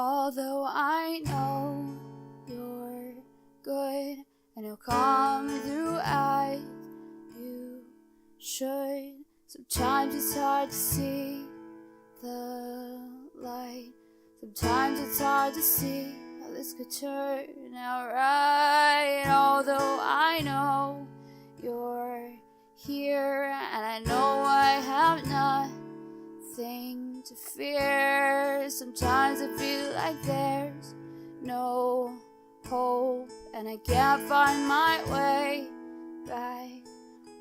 Although I know you're good and you'll come through as you should. Sometimes it's hard to see the light. Sometimes it's hard to see how this could turn out right. Although I know you're here and I know I have nothing to fear. Sometimes I feel like there's no hope and I can't find my way back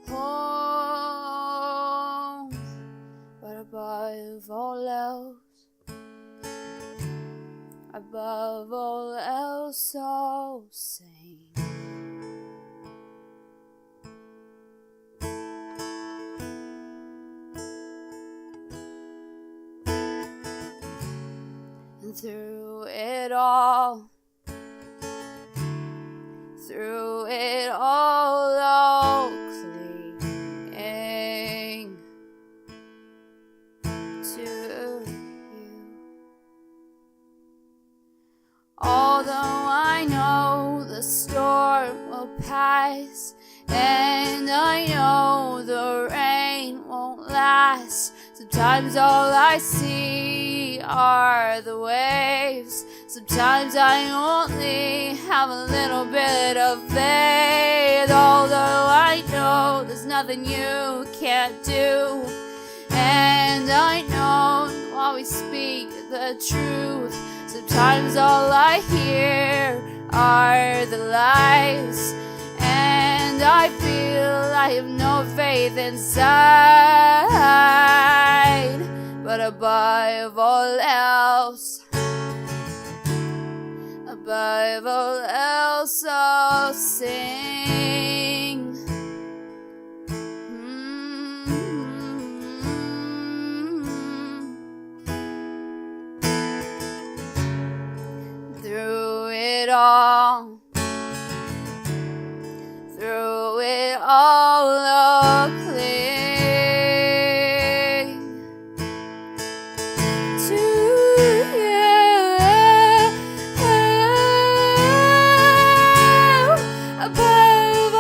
home. But above all else, I'll sing. And through it all, I'll cling to you. Although I know the storm will pass, and I know the rain won't last. Sometimes all I see are the waves. Sometimes I only have a little bit of faith. Although I know there's nothing you can't do, and I know you'll always speak the truth. Sometimes all I hear are the lies, and I feel I have no faith inside. But above all else, I'll sing. Through it all, I'll cling to you. Above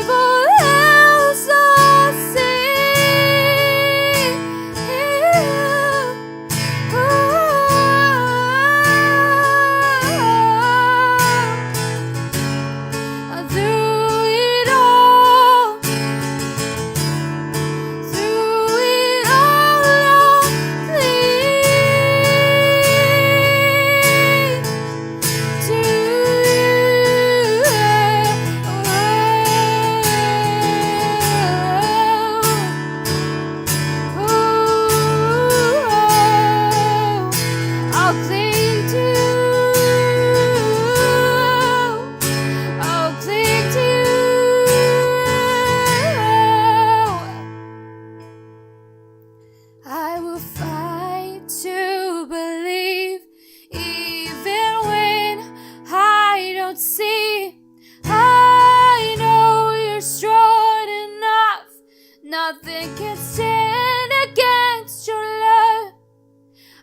all else, I'll sing. I will fight to believe, even when I don't see. I know you're strong enough, nothing can stand against your love.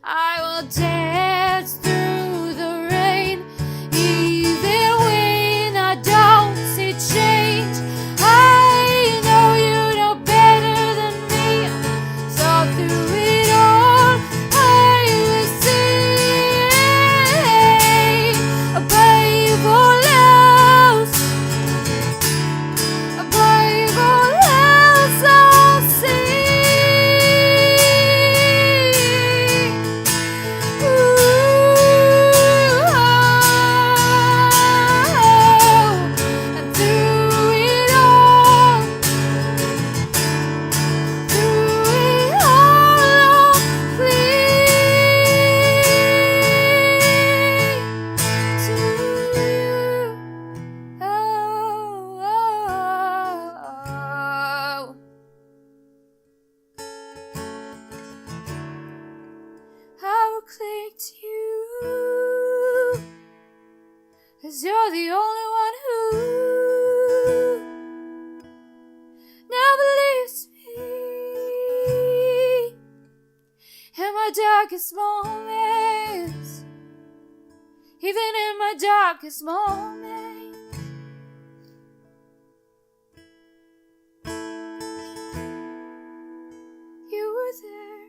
I will dance through the rain, even when I don't see change. I know you know better than me, so through it all I will sing. Above all else, I'll sing. my darkest moments, even in my darkest moments, you were there,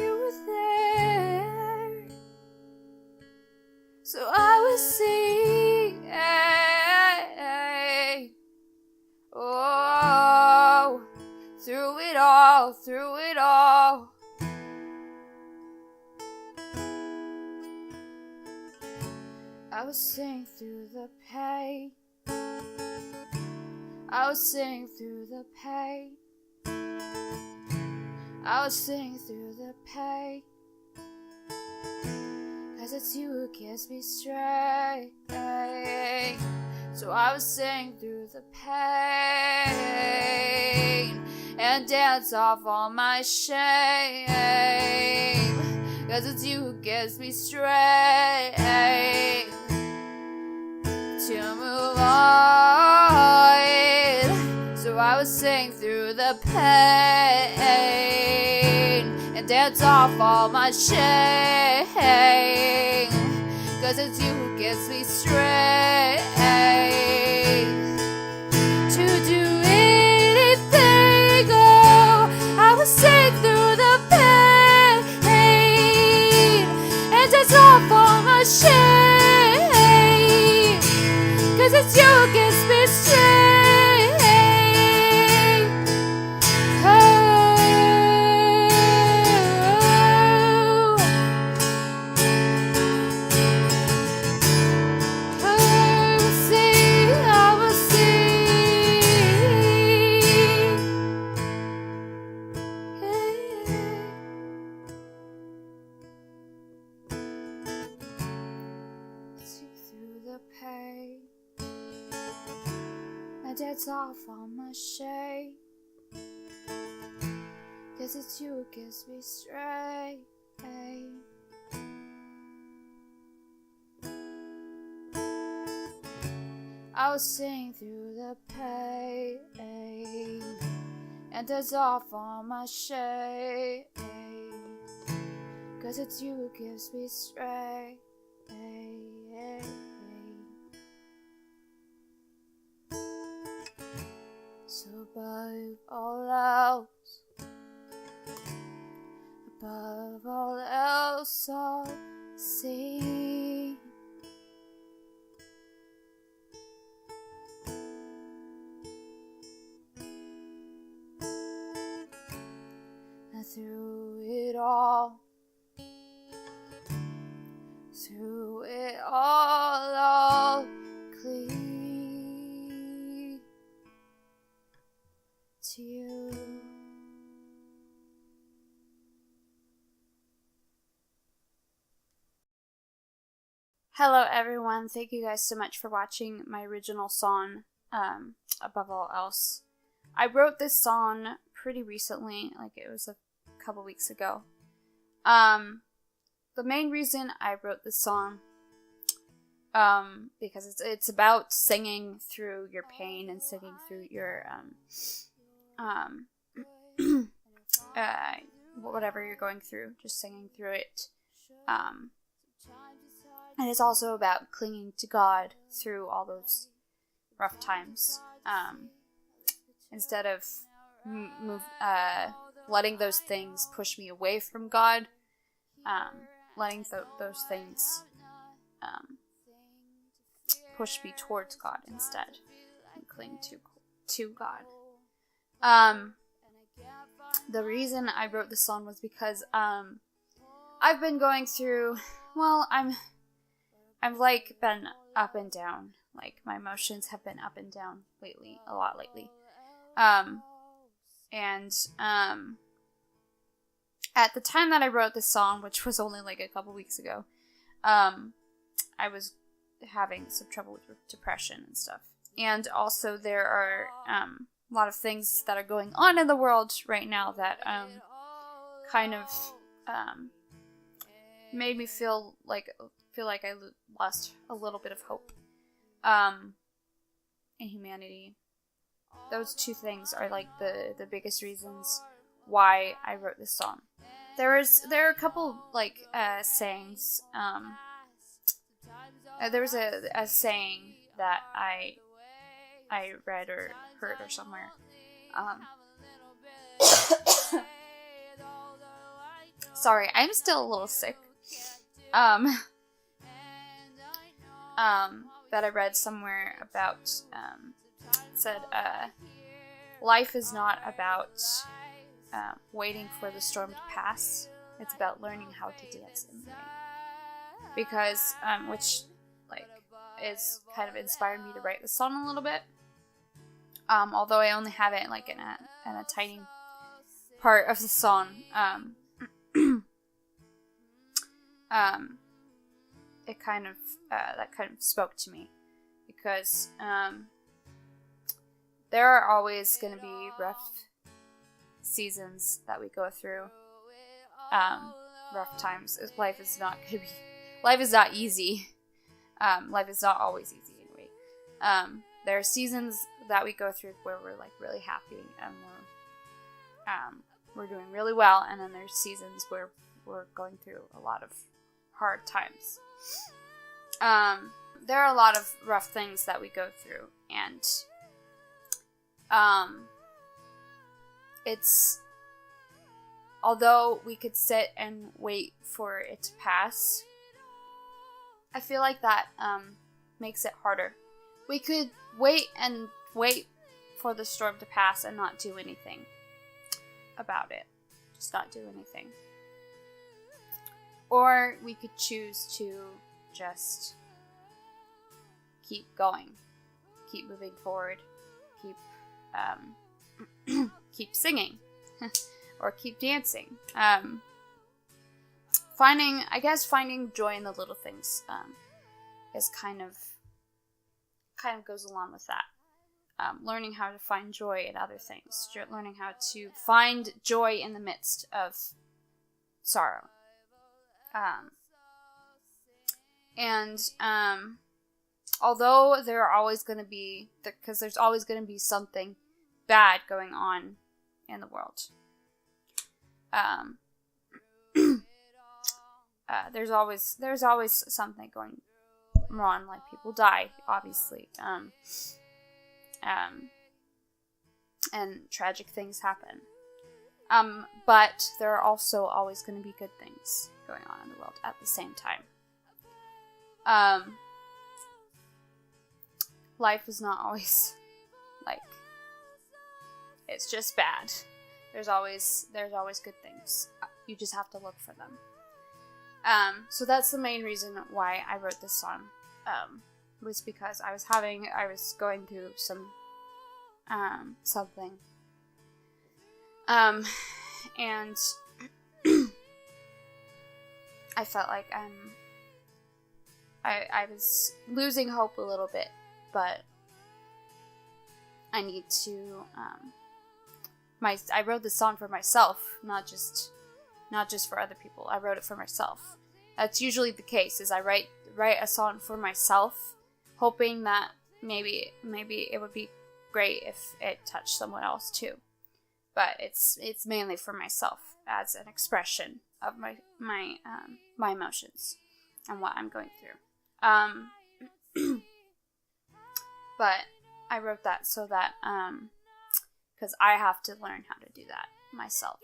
you were there. So I was singing, oh, through it all, through it all. I was singing through the pain. I was singing through the pain. I was singing through the pain. 'Cause it's you who gives me strength. So I was singing through the pain and dance off all my shame. 'Cause it's you who gives me strength to move on. So I was singing through the pain and dance off all my shame. 'Cause it's you who gives me strength to do anything. Oh, I was singing through the pain and dance off all my shame. 'Cause it's you who gives me strength. Pain, I dance off all my shame. 'Cause it's you who gives me strength. I was singing through the pain and dance off all my shame. 'Cause it's you who gives me strength. So above all else, I'll sing. And through it all, I'll cling to you. Hello everyone, thank you guys so much for watching my original song, Above All Else. I wrote this song pretty recently, like it was a couple weeks ago. The main reason I wrote this song, because it's about singing through your pain and singing through your, whatever you're going through, just singing through it. And it's also about clinging to God through all those rough times. Instead of letting those things push me away from God, letting those things push me towards God instead, and cling to God. The reason I wrote this song was because I've been going through, well, I've like been up and down. Like my emotions have been up and down lately, a lot lately. At the time that I wrote this song, which was only like a couple weeks ago, I was having some trouble with depression and stuff. And also there are a lot of things that are going on in the world right now that kind of made me feel like I lost a little bit of hope in humanity. Those two things are like the biggest reasons why I wrote this song. There are a couple like sayings. There was a saying that I read or heard or somewhere. Sorry, I'm still a little sick. That I read somewhere about, said, life is not about waiting for the storm to pass. It's about learning how to dance in the rain. Because, which, like, is kind of inspired me to write this song a little bit. Although I only have it, like, in a tiny part of the song. It kind of, that kind of spoke to me. Because, there are always going to be rough seasons that we go through. Rough times. Life is not easy. Life is not always easy anyway. There are seasons that we go through where we're like really happy and we're doing really well, and then there's seasons where we're going through a lot of hard times. There are a lot of rough things that we go through, and it's, although we could sit and wait for it to pass, I feel like that makes it harder. We could wait for the storm to pass and not do anything about it. Just not do anything. Or we could choose to just keep going, keep moving forward, keep singing, or keep dancing. Finding joy in the little things is kind of goes along with that. Learning how to find joy in other things, learning how to find joy in the midst of sorrow. Although there are always going to be, because there's always going to be something bad going on in the world. There's always something going wrong, like people die, obviously. And tragic things happen. But there are also always going to be good things going on in the world at the same time. Life is not always like it's just bad. There's always good things. You just have to look for them. So that's the main reason why I wrote this song. Was because I was going through something. And I felt like I was losing hope a little bit, but I need to, I wrote this song for myself, not just for other people. I wrote it for myself. That's usually the case, is I write a song for myself, hoping that maybe it would be great if it touched someone else too. But it's mainly for myself as an expression of my emotions and what I'm going through. But I wrote that so that because I have to learn how to do that myself.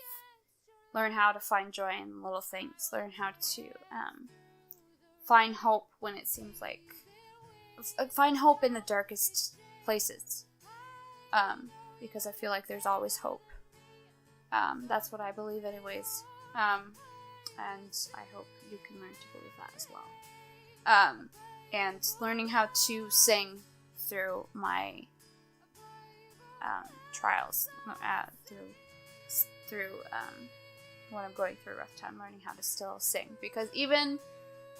Learn how to find joy in little things. Learn how to find hope when it seems like find hope in the darkest places. Because I feel like there's always hope. That's what I believe anyways. And I hope you can learn to believe that as well. And learning how to sing through my trials, through when I'm going through a rough time, learning how to still sing. Because even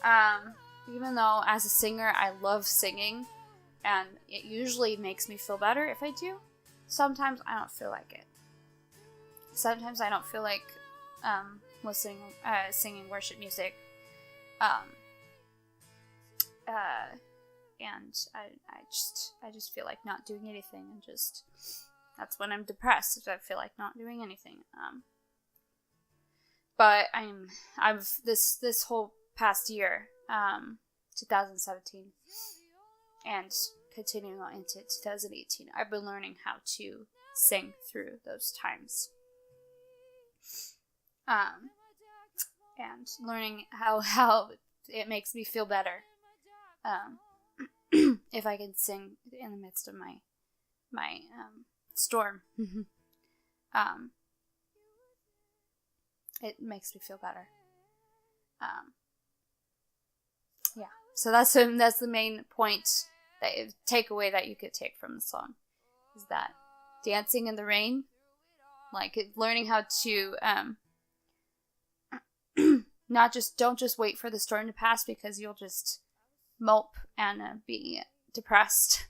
though as a singer I love singing, and it usually makes me feel better if I do, sometimes I don't feel like it. Sometimes I don't feel like singing worship music. And I just feel like not doing anything, and just that's when I'm depressed. I feel like not doing anything. But I've this whole past year, 2017, and continuing on into 2018, I've been learning how to sing through those times. And learning how it makes me feel better. If I can sing in the midst of my storm. It makes me feel better. Yeah. So that's the main point, takeaway that you could take from the song, is that dancing in the rain, like learning how to don't just wait for the storm to pass, because you'll just mope and be depressed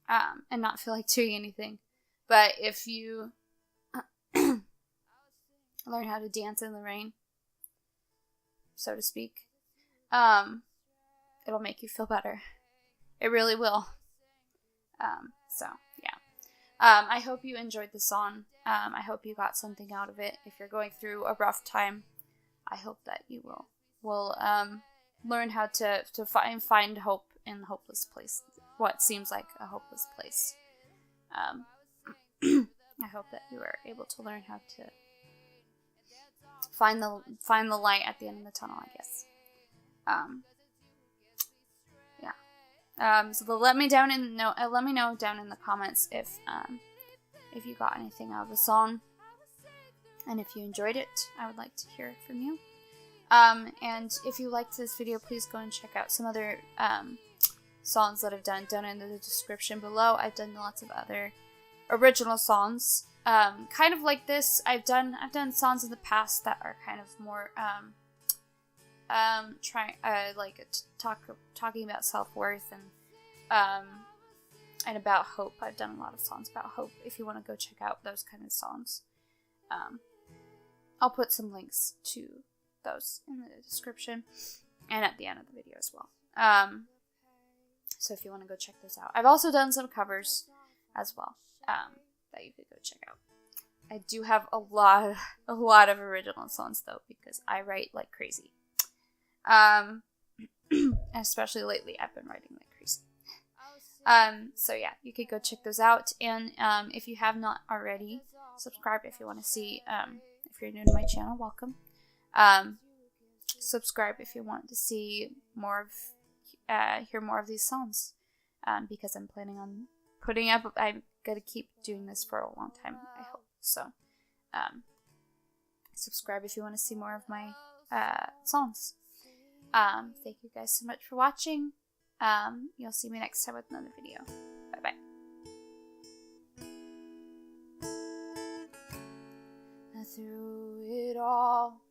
and not feel like doing anything. But if you learn how to dance in the rain, so to speak, it'll make you feel better. It really will. So yeah. I hope you enjoyed the song. I hope you got something out of it. If you're going through a rough time, I hope that you will learn how to find hope in the hopeless place, what seems like a hopeless place. I hope that you are able to learn how to find the light at the end of the tunnel, I guess. Yeah. So let me know down in the comments if you got anything out of the song, and if you enjoyed it. I would like to hear from you. And if you liked this video, please go and check out some other songs that I've done down in the description below. I've done lots of other original songs, kind of like this. I've done songs in the past that are kind of more talking about self-worth and about hope. I've done a lot of songs about hope. If you want to go check out those kind of songs, I'll put some links to those in the description and at the end of the video as well. So if you want to go check those out. I've also done some covers as well, that you could go check out. I do have a lot of original songs though, because I write like crazy. Especially lately, I've been writing like crazy. So yeah, you could go check those out, and if you have not already, subscribe if you want to see. If you're new to my channel, welcome. Subscribe if you want to see more of, hear more of these songs, because I'm planning on putting up. I'm gonna keep doing this for a long time, I hope. So, subscribe if you want to see more of my songs. Thank you guys so much for watching. You'll see me next time with another video. Bye bye. Through it all,